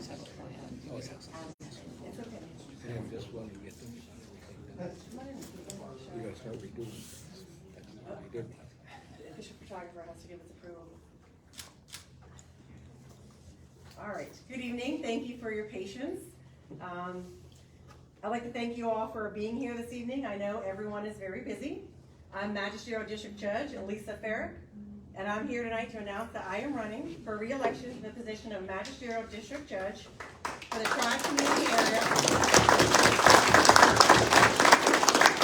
always have a plan. You always have something. It's okay. And just when you get them, you gotta start redoing things. That's what we did. The official photographer has to give its approval. All right, good evening. Thank you for your patience. I'd like to thank you all for being here this evening. I know everyone is very busy. I'm Magisterial District Judge Elisa Ferrick, and I'm here tonight to announce that I am running for re-election to the position of Magisterial District Judge for the Tri-Community area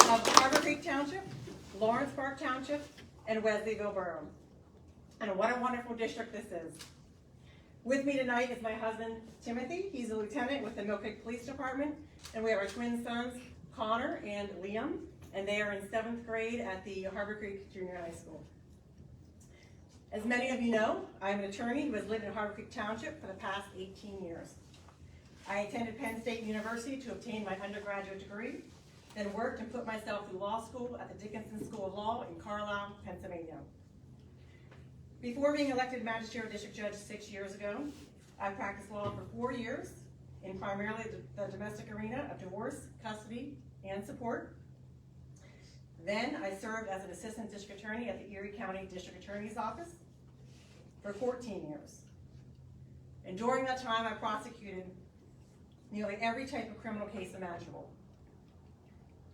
of Harborcreek Township, Lawrence Park Township, and Wesleyville Borough. And what a wonderful district this is. With me tonight is my husband, Timothy. He's a lieutenant with the Mill Creek Police Department, and we have our twin sons, Connor and Liam, and they are in 7th grade at the Harborcreek Junior High School. As many of you know, I'm an attorney who has lived in Harborcreek Township for the past 18 years. I attended Penn State University to obtain my undergraduate degree, then worked and put myself through law school at the Dickinson School of Law in Carlisle, Pennsylvania. Before being elected Magisterial District Judge 6 years ago, I practiced law for 4 years in primarily the domestic arena of divorce, custody, and support. Then I served as an assistant district attorney at the Erie County District Attorney's Office for 14 years. And during that time, I prosecuted nearly every type of criminal case imaginable.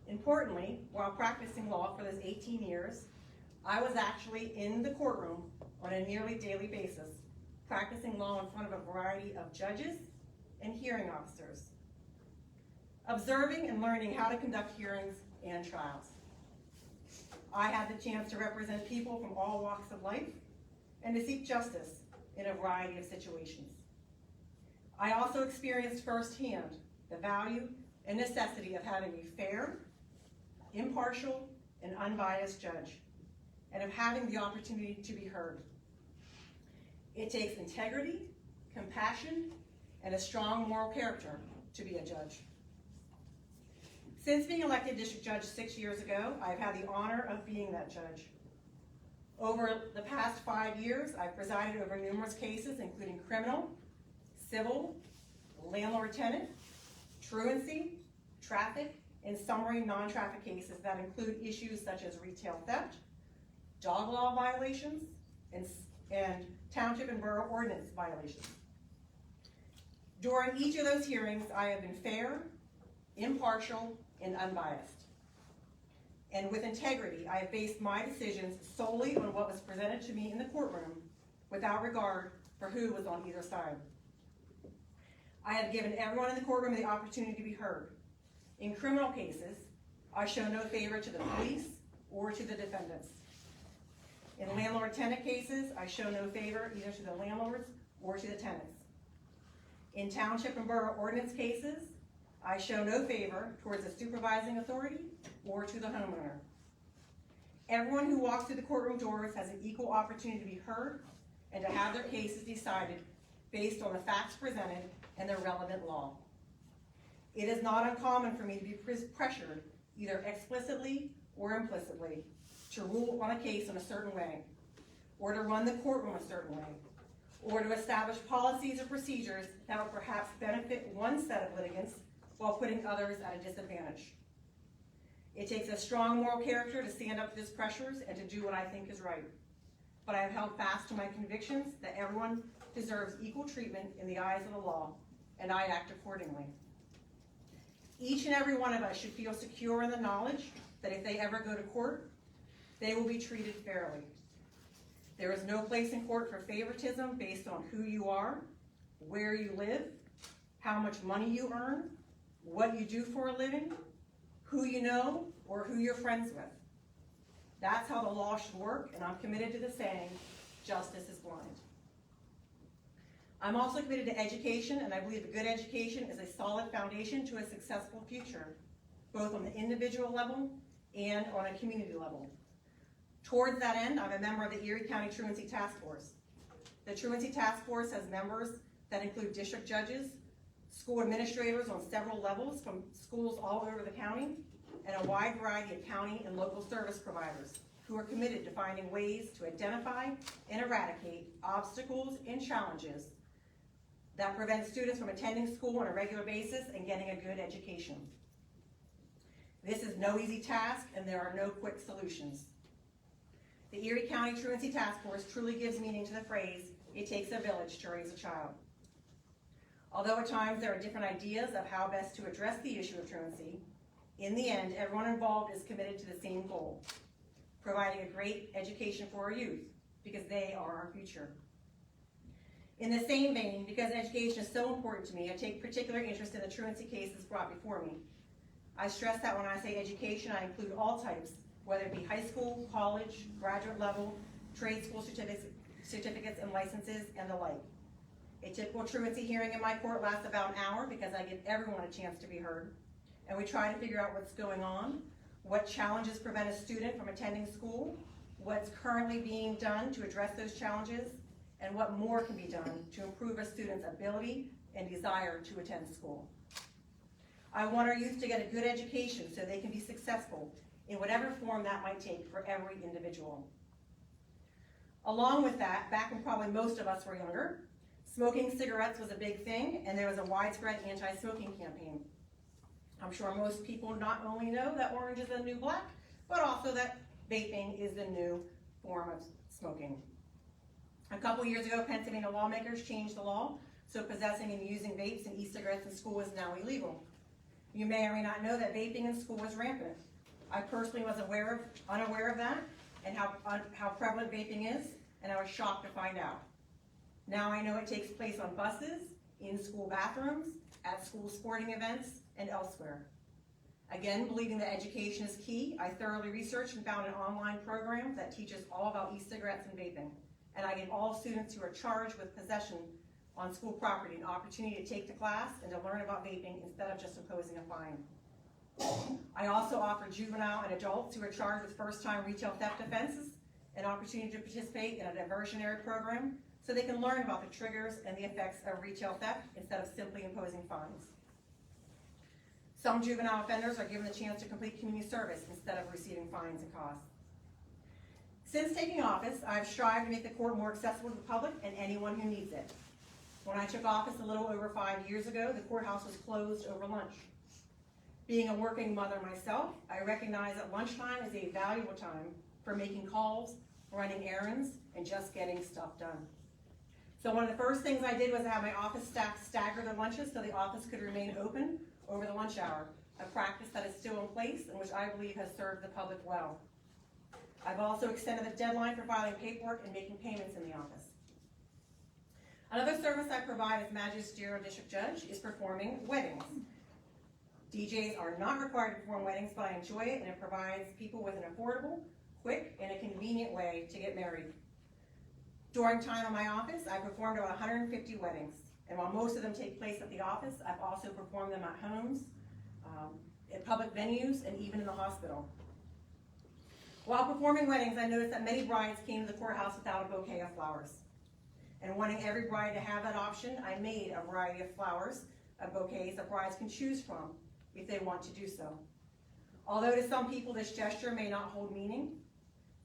Importantly, while practicing law for those 18 years, I was actually in the courtroom on a nearly daily basis, practicing law in front of a variety of judges and hearing officers, observing and learning how to conduct hearings and trials. I had the chance to represent people from all walks of life and to seek justice in a variety of situations. I also experienced firsthand the value and necessity of having a fair, impartial, and unbiased judge, and of having the opportunity to be heard. It takes integrity, compassion, and a strong moral character to be a judge. Since being elected district judge 6 years ago, I've had the honor of being that judge. Over the past 5 years, I've presided over numerous cases, including criminal, civil, landlord-tenant, truancy, traffic, and summary non-traffic cases that include issues such as retail theft, dog law violations, and township and borough ordinance violations. During each of those hearings, I have been fair, impartial, and unbiased. And with integrity, I have based my decisions solely on what was presented to me in the courtroom without regard for who was on either side. I have given everyone in the courtroom the opportunity to be heard. In criminal cases, I show no favor to the police or to the defendants. In landlord-tenant cases, I show no favor either to the landlords or to the tenants. In township and borough ordinance cases, I show no favor towards the supervising authority or to the homeowner. Everyone who walks through the courtroom doors has an equal opportunity to be heard and to have their cases decided based on the facts presented and the relevant law. It is not uncommon for me to be pressured, either explicitly or implicitly, to rule on a case in a certain way, or to run the courtroom a certain way, or to establish policies or procedures that will perhaps benefit one set of litigants while putting others at a disadvantage. It takes a strong moral character to stand up to these pressures and to do what I think is right. But I have held fast to my convictions that everyone deserves equal treatment in the eyes of the law, and I act accordingly. Each and every one of us should feel secure in the knowledge that if they ever go to court, they will be treated fairly. There is no place in court for favoritism based on who you are, where you live, how much money you earn, what you do for a living, who you know, or who you're friends with. That's how the law should work, and I'm committed to the saying, justice is blind. I'm also committed to education, and I believe a good education is a solid foundation to a successful future, both on the individual level and on a community level. Towards that end, I'm a member of the Erie County Truancy Task Force. The Truancy Task Force has members that include district judges, school administrators on several levels from schools all over the county, and a wide variety of county and local service providers who are committed to finding ways to identify and eradicate obstacles and challenges that prevents students from attending school on a regular basis and getting a good education. This is no easy task, and there are no quick solutions. The Erie County Truancy Task Force truly gives meaning to the phrase, "It takes a village to raise a child." Although at times there are different ideas of how best to address the issue of truancy, in the end, everyone involved is committed to the same goal, providing a great education for our youth, because they are our future. In the same vein, because education is so important to me, I take particular interest in the truancy cases brought before me. I stress that when I say education, I include all types, whether it be high school, college, graduate level, trade school certificates and licenses, and the like. A typical truancy hearing in my court lasts about an hour because I give everyone a chance to be heard, and we try to figure out what's going on, what challenges prevent a student from attending school, what's currently being done to address those challenges, and what more can be done to improve a student's ability and desire to attend school. I want our youth to get a good education so they can be successful in whatever form that might take for every individual. Along with that, back when probably most of us were younger, smoking cigarettes was a big thing, and there was a widespread anti-smoking campaign. I'm sure most people not only know that orange is the new black, but also that vaping is the new form of smoking. A couple years ago, Pennsylvania lawmakers changed the law, so possessing and using vapes and e-cigarettes in school is now illegal. You may or may not know that vaping in school is rampant. I personally was unaware of that and how prevalent vaping is, and I was shocked to find out. Now I know it takes place on buses, in school bathrooms, at school sporting events, and elsewhere. Again, believing that education is key, I thoroughly researched and found an online program that teaches all about e-cigarettes and vaping. And I give all students who are charged with possession on school property an opportunity to take the class and to learn about vaping instead of just imposing a fine. I also offer juvenile and adults who are charged with first-time retail theft offenses an opportunity to participate in a diversionary program so they can learn about the triggers and the effects of retail theft instead of simply imposing fines. Some juvenile offenders are given the chance to complete community service instead of receiving fines and costs. Since taking office, I've strived to make the court more accessible to the public and anyone who needs it. When I took office a little over 5 years ago, the courthouse was closed over lunch. Being a working mother myself, I recognize that lunchtime is a valuable time for making calls, running errands, and just getting stuff done. So one of the first things I did was have my office staff stagger their lunches so the office could remain open over the lunch hour, a practice that is still in place and which I believe has served the public well. I've also extended the deadline for filing paperwork and making payments in the office. Another service I provide as Magisterial District Judge is performing weddings. DJs are not required to perform weddings, but I enjoy it, and it provides people with an affordable, quick, and a convenient way to get married. During time in my office, I performed about 150 weddings, and while most of them take place at the office, I've also performed them at homes, at public venues, and even in the hospital. While performing weddings, I noticed that many brides came to the courthouse without a bouquet of flowers. And wanting every bride to have that option, I made a variety of flowers, of bouquets that brides can choose from if they want to do so. Although to some people this gesture may not hold meaning,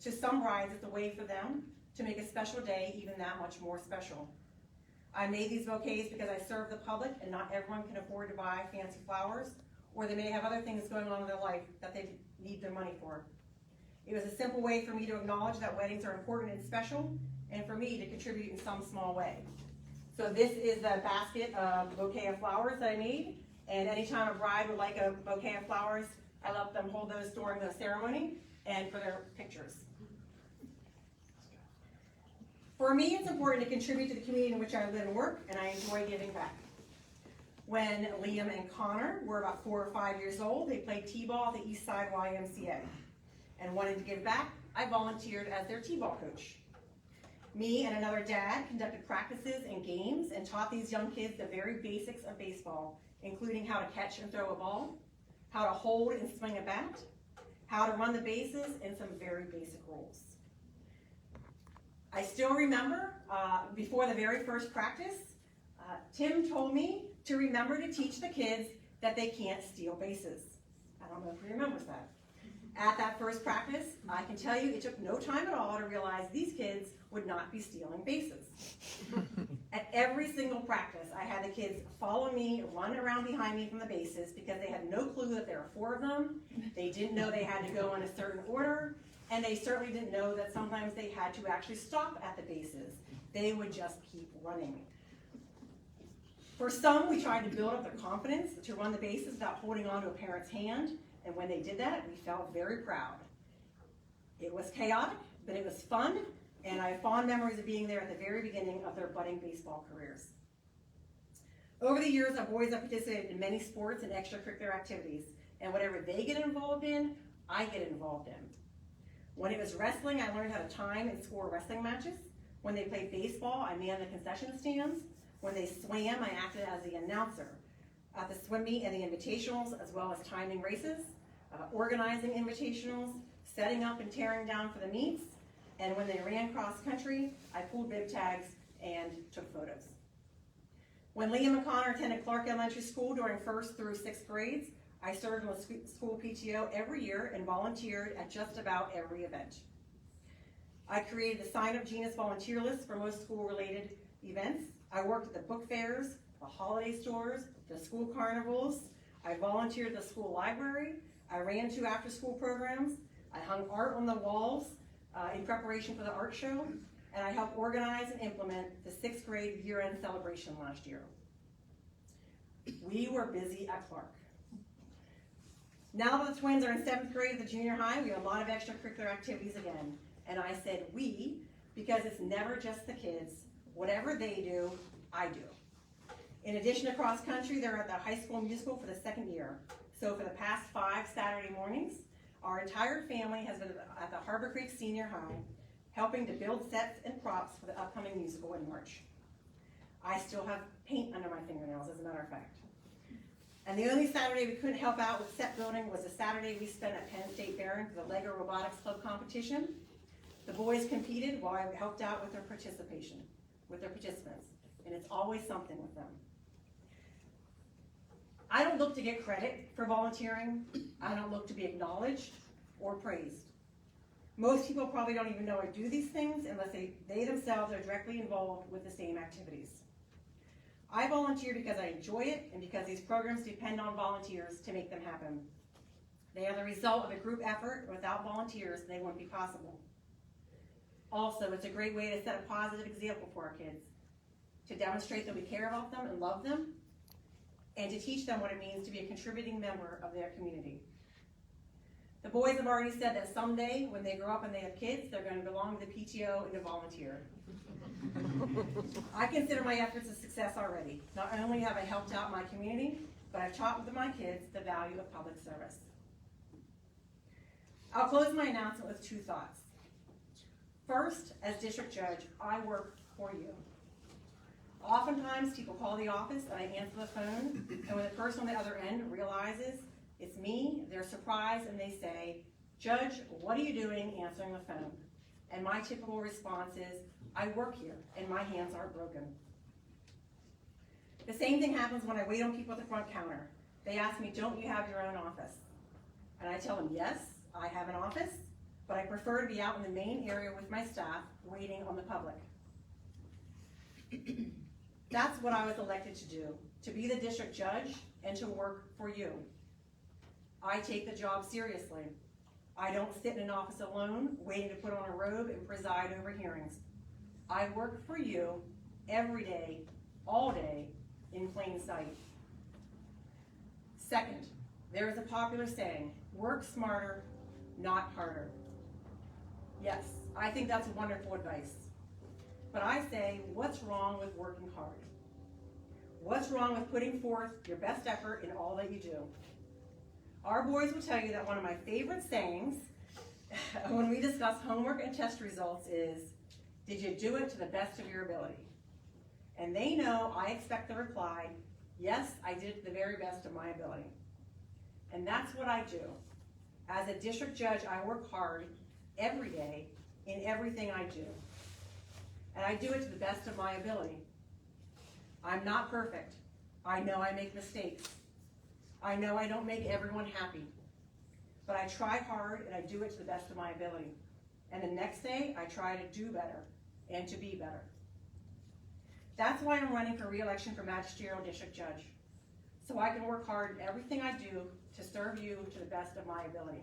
to some brides it's a way for them to make a special day even that much more special. I made these bouquets because I serve the public and not everyone can afford to buy fancy flowers, or they may have other things going on in their life that they need their money for. It was a simple way for me to acknowledge that weddings are important and special, and for me to contribute in some small way. So this is the basket of bouquet of flowers that I made, and anytime a bride would like a bouquet of flowers, I let them hold those during the ceremony and for their pictures. For me, it's important to contribute to the community in which I live and work, and I enjoy giving back. When Liam and Connor were about 4 or 5 years old, they played t-ball at the East Side YMCA. And wanting to give back, I volunteered as their t-ball coach. Me and another dad conducted practices and games and taught these young kids the very basics of baseball, including how to catch and throw a ball, how to hold and swing a bat, how to run the bases, and some very basic rules. I still remember, before the very first practice, Tim told me to remember to teach the kids that they can't steal bases. I don't know if he remembers that. At that first practice, I can tell you it took no time at all to realize these kids would not be stealing bases. At every single practice, I had the kids follow me, run around behind me from the bases because they had no clue that there were 4 of them. They didn't know they had to go in a certain order, and they certainly didn't know that sometimes they had to actually stop at the bases. They would just keep running. For some, we tried to build up their confidence to run the bases without holding on to a parent's hand, and when they did that, we felt very proud. It was chaotic, but it was fun, and I have fond memories of being there at the very beginning of their budding baseball careers. Over the years, our boys have participated in many sports and extracurricular activities, and whatever they get involved in, I get involved in. When it was wrestling, I learned how to time and score wrestling matches. When they played baseball, I manned the concession stands. When they swam, I acted as the announcer. At the swim meet and the invitationals, as well as timing races, organizing invitationals, setting up and tearing down for the meets, and when they ran cross country, I pulled bib tags and took photos. When Liam and Connor attended Clark Elementary School during 1st through 6th grades, I served on the school PTO every year and volunteered at just about every event. I created the sign-up Genus volunteer list for most school-related events. I worked at the book fairs, the holiday stores, the school carnivals. I volunteered at the school library. I ran 2 after-school programs. I hung art on the walls in preparation for the art show, and I helped organize and implement the 6th grade year-end celebration last year. We were busy at Clark. Now that the twins are in 7th grade at the junior high, we have a lot of extracurricular activities again. And I said we, because it's never just the kids. Whatever they do, I do. In addition to cross country, they're at the high school musical for the 2nd year. So for the past 5 Saturday mornings, our entire family has been at the Harborcreek Senior High, helping to build sets and props for the upcoming musical in March. I still have paint under my fingernails, as a matter of fact. And the only Saturday we couldn't help out with set building was the Saturday we spent at Penn State Barron for the Lego Robotics Club competition. The boys competed while I helped out with their participation, with their participants, and it's always something with them. I don't look to get credit for volunteering. I don't look to be acknowledged or praised. Most people probably don't even know I do these things unless they themselves are directly involved with the same activities. I volunteer because I enjoy it and because these programs depend on volunteers to make them happen. They are the result of a group effort. Without volunteers, they wouldn't be possible. Also, it's a great way to set a positive example for our kids, to demonstrate that we care about them and love them, and to teach them what it means to be a contributing member of their community. The boys have already said that someday, when they grow up and they have kids, they're going to belong to the PTO and to volunteer. I consider my efforts a success already. Not only have I helped out my community, but I've taught with my kids the value of public service. I'll close my announcement with 2 thoughts. First, as district judge, I work for you. Oftentimes, people call the office and I answer the phone, and when the person on the other end realizes it's me, they're surprised and they say, "Judge, what are you doing answering the phone?" And my typical response is, "I work here and my hands aren't broken." The same thing happens when I wait on people at the front counter. They ask me, "Don't you have your own office?" And I tell them, "Yes, I have an office, but I prefer to be out in the main area with my staff waiting on the public." That's what I was elected to do, to be the district judge and to work for you. I take the job seriously. I don't sit in an office alone, waiting to put on a robe and preside over hearings. I work for you every day, all day, in plain sight. Second, there is a popular saying, work smarter, not harder. Yes, I think that's wonderful advice. But I say, what's wrong with working hard? What's wrong with putting forth your best effort in all that you do? Our boys will tell you that one of my favorite sayings when we discuss homework and test results is, "Did you do it to the best of your ability?" And they know I expect the reply, "Yes, I did it to the very best of my ability." And that's what I do. As a district judge, I work hard every day in everything I do. And I do it to the best of my ability. I'm not perfect. I know I make mistakes. I know I don't make everyone happy. But I try hard and I do it to the best of my ability. And the next day, I try to do better and to be better. That's why I'm running for re-election for Magisterial District Judge, so I can work hard in everything I do to serve you to the best of my ability.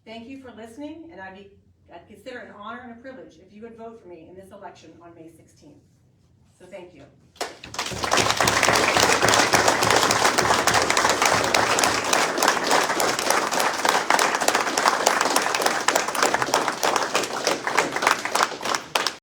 Thank you for listening, and I'd consider it an honor and a privilege if you would vote for me in this election on May 16th. So thank you.